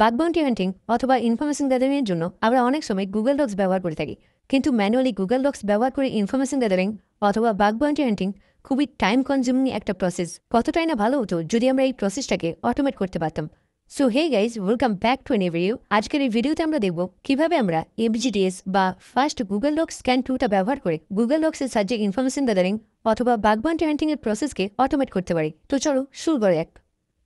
Bug bounty হান্টিং অথবা information গ্যাদারিংয়ের জন্য আমরা অনেক সময় গুগল ডক্স ব্যবহার করে থাকি, কিন্তু ম্যানুয়ালি গুগল ডক্স ব্যবহার করে ইনফরমেশন গ্যাদারিং অথবা বাগ বাউন্টি হান্টিং খুবই টাইম কনজিউমিং একটা প্রসেস। কতটাই না ভালো হতো যদি আমরা এই প্রসেসটাকে অটোমেট করতে পারতাম। So hey guys, welcome back to an video. আজকের এই ভিডিওতে আমরা দেখব কিভাবে আমরা এফজিডিএস বা ফার্স্ট গুগল ডক্স স্ক্যান টুলটা ব্যবহার করে গুগল ডক্সের সাহায্যে ইনফরমেশন গ্যাদারিং অথবা বাগ বাউন্টি হান্টিং এর প্রসেসকে অটোমেট করতে পারি। তো চলো শুরু করে এক।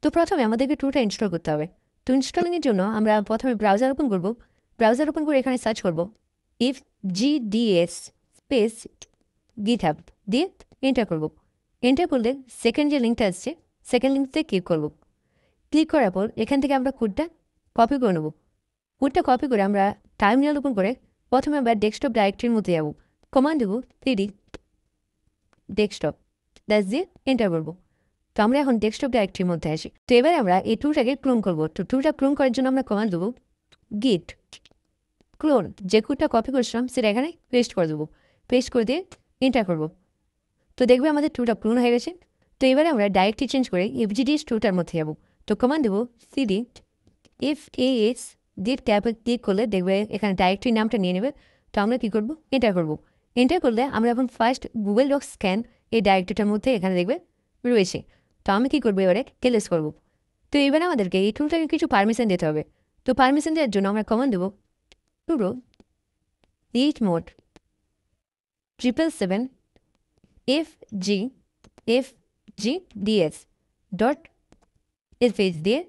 তো প্রথমে আমাদেরকে টুলটা ইনস্টল করতে হবে। তো ইনস্টলিংয়ের জন্য আমরা প্রথমে ব্রাউজার ওপেন করব। ব্রাউজার ওপেন করে এখানে সার্চ করব এফজিডিএস স্পেস গিটহাব দিয়ে এন্টার করব। এন্টার করলে সেকেন্ড যে লিঙ্কটা আসছে সেকেন্ড লিঙ্কতে ক্লিক করব। ক্লিক করার পর এখান থেকে আমরা কোডটা কপি করে নেব। কোডটা কপি করে আমরা টার্মিনাল ওপেন করে প্রথমে আমরা ডেস্কটপ ডাইরেক্টরির মধ্যে যাব। কমান্ড দেবো সিডি ডেস্কটপ, দ্যাটস দিয়ে এন্টার করবো। তো আমরা এখন ডেস্কটপ ডাইরেক্টরির মধ্যে আসি। তো এবার আমরা এই টুলটাকে ক্লোন করবো। তো টুলটা ক্লোন করার জন্য আমরা কমান্ড দেবো গিট ক্লোন। যে কোডটা কপি করেছিলাম সেটা এখানে পেস্ট করে দেবো। পেস্ট করে দিয়ে এন্টার করবো। তো দেখবে আমাদের টুলটা ক্লোন হয়ে গেছে। তো এবারে আমরা ডাইরেক্টরি চেঞ্জ করে এফজিডিএস টুলটার মধ্যে যাবো। তো কমান্ড দেবো সিডি এফএএস দিয়ে ট্যাবে ক্লিক করলে দেখবে এখানে ডাইরেক্টরি নামটা নিয়ে নেবে। তো আমরা কী করবো, এন্টার করবো। এন্টার করলে আমরা এখন ফার্স্ট গুগল ডক্স স্ক্যান এই ডাইরেক্টরিটার মধ্যে এখানে দেখবে রয়েছে। তো আমি কী করবো, এবারে কেলেস করবো। তো এবারে আমাদেরকে এই টুলটাকে কিছু পারমিশন দিতে হবে। তো পারমিশন দেওয়ার জন্য আমরা কমান্ড দেবো sudo read mode 777 FGDS dot SH দিয়ে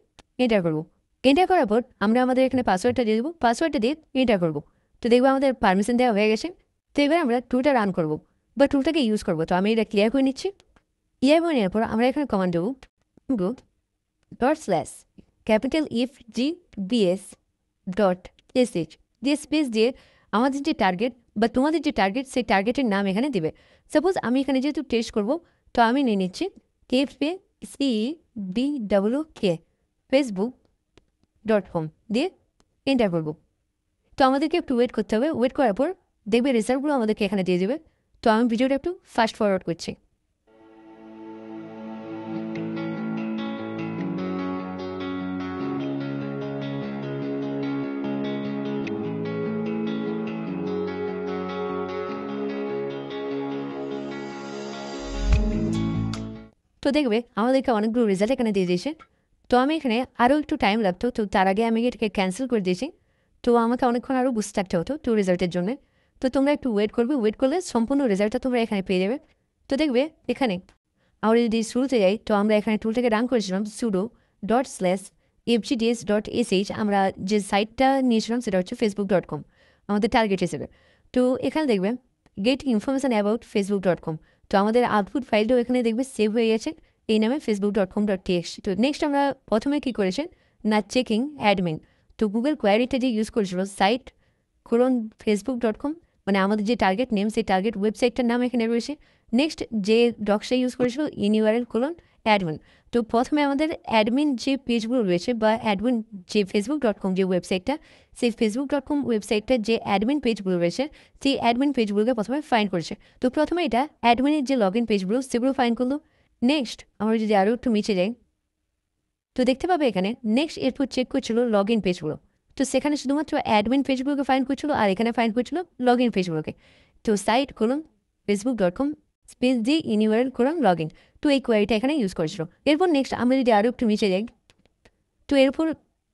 এন্টার করবো। এন্টার করার পর আমরা আমাদের এখানে পাসওয়ার্ডটা দিয়ে দেবো। পাসওয়ার্ডটা দিয়ে এন্টার করবো। তো দেখবো আমাদের পারমিশন দেওয়া হয়ে গেছে। তো এবার আমরা টুলটা রান করবো বা টুলটাকে ইউজ করবো। তো আমি এটা ক্লিয়ার করে নিচ্ছি। ক্লিয়ার করে নেওয়ার পর আমরা এখানে কমান্ড দেবো go dot slash capital FGBS dot SH দিয়ে স্পেস দিয়ে আমাদের যে টার্গেট বা তোমাদের যে টার্গেট সেই টার্গেটের নাম এখানে দেবে। সাপোজ আমি এখানে যেহেতু টেস্ট করবো তো আমি নিয়ে নিচ্ছি FACBWK facebook.com দিয়ে এন্টার করবো। তো আমাদেরকে একটু ওয়েট করতে হবে। ওয়েট করার পর দেখবে রেজাল্টগুলো আমাদেরকে এখানে দিয়ে দেবে। তো আমি ভিডিওটা একটু ফাস্ট ফরওয়ার্ড করছি। তো দেখবে আমাদেরকে অনেকগুলো রেজাল্ট এখানে দিয়ে দিয়েছে। তো আমি এখানে আরও একটু টাইম লাগতো, তো তার আগে আমি এটাকে ক্যান্সেল করে দিয়েছি। তো আমাকে অনেকক্ষণ আরও বুঝতে থাকতে হতো টু রেজাল্টের জন্য। তো তোমরা একটু ওয়েট করবে। ওয়েট করলে সম্পূর্ণ রেজাল্টটা তোমরা এখানে পেয়ে যাবে। তো দেখবে এখানে আমরা যদি শুরুতে যাই তো আমরা এখানে টুলটাকে রান করেছিলাম pseudo dot slash FGDS dot SH. আমরা যে সাইটটা নিয়েছিলাম সেটা হচ্ছে facebook.com আমাদের টার্গেট হিসেবে। তো এখানে দেখবে গেট ইনফরমেশান অ্যাবাউট facebook.com। তো আমাদের আউটপুট ফাইলটাও এখানে দেখবে সেভ হয়ে গেছে এই নামে facebook.com.txt। তো নেক্সট আমরা প্রথমে কী করেছেন না চেকিং অ্যাডমিন। তো গুগল কোয়ারিটা যে ইউজ করেছিল সাইট কোলন facebook.com, মানে আমাদের যে টার্গেট নেম সেই টার্গেট ওয়েবসাইটটার নাম এখানে রয়েছে। নেক্সট যে ডক্সটা ইউজ করেছিল ইউআরএল কোলন অ্যাডমিন। তো প্রথমে আমাদের অ্যাডমিন যে পেজগুলো রয়েছে বা অ্যাডমিন যে facebook.com যে ওয়েবসাইটটা, সেই facebook.com ওয়েবসাইটটার যে অ্যাডমিন পেজগুলো রয়েছে সেই অ্যাডমিন পেজগুলোকে প্রথমে ফাইন্ড করেছে। তো প্রথমে এটা অ্যাডমিনের যে লগ ইন পেজগুলো সেগুলো ফাইন্ড করলো। নেক্সট আমরা যদি আরও একটু নিচে যাই তো দেখতে পাবে এখানে নেক্সট এরপর চেক করছিল লগ ইন পেজগুলো। তো সেখানে শুধুমাত্র অ্যাডমিন পেজগুলোকে ফাইন্ড করছিল আর এখানে ফাইন্ড করছিল লগ ইন পেজগুলোকে। তো সাইট করুন facebook.com স্পেস দিয়ে ইউআরএল করুন লগ ইন। তো এই কোয়ারিটা এখানে ইউজ করেছিল। এরপর নেক্সট আমরা যদি আরও একটু নিচে যাই তো এরপর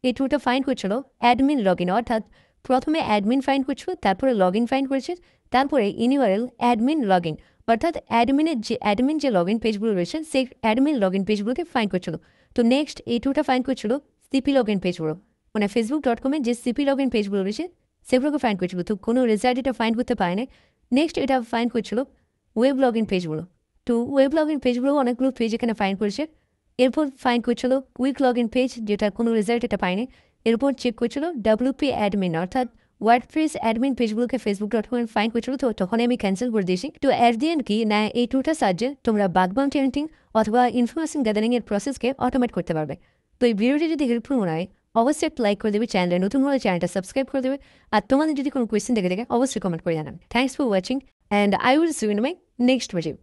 এই টুলটা ফাইন্ড করছিল অ্যাডমিন লগ ইন, অর্থাৎ প্রথমে অ্যাডমিন ফাইন্ড করছিল, তারপরে লগ ইন ফাইন্ড করেছে, তারপরে ইউআরএল অ্যাডমিন লগ ইন, অর্থাৎ অ্যাডমিন যে লগ ইন পেজগুলো রয়েছে সেই অ্যাডমিন লগ ইন পেজগুলোকে ফাইন্ড করছিল। তো নেক্সট এই টুলটা ফাইন্ড করছিল সিপি লগ ইন পেজগুলো, মানে facebook.com-এর যে সিপি লগ ইন পেজগুলো রয়েছে সেগুলোকে ফাইন্ড করছিল। তো কোনো রেজাল্ট এটা ফাইন্ড করতে পারে না। নেক্সট এটা ফাইন্ড করছিল ওয়েব লগ ইন পেজগুলো। তো ওয়েব লগ ইন পেজগুলো অনেকগুলো পেজ এখানে ফাইন্ড করেছে। এরপর ফাইন্ড করছিল কুইক লগ ইন পেজ, যেটা কোনো রেজাল্ট এটা পায়নি। এরপর চেক করছিল WP অ্যাডমিন, অর্থাৎ ওয়ার্ডপ্রেস অ্যাডমিন পেজগুলোকে facebook.com ফাইন্ড করছিল। তো তখন আমি ক্যান্সেল করে দিয়েছি। তো অ্যাট দি এন্ড কি না এই টুলটার সাহায্যে তোমরা বাগ বাউন্টি হান্টিং অথবা ইনফরমেশন গ্যাদারিংয়ের প্রসেসকে অটোমেট করতে পারবে। তো এই ভিডিওটি যদি হেল্পফুল মনে হয় অবশ্যই একটা লাইক করে দেবে, চ্যানেলে নতুন হলে চ্যানেলটা সাবস্ক্রাইব করে দেবে, আর তোমাদের যদি কোনো কোয়েশ্চেন দেখে অবশ্যই কমেন্ট করে জানাবে। Thanks for watching and I will see you in my next video.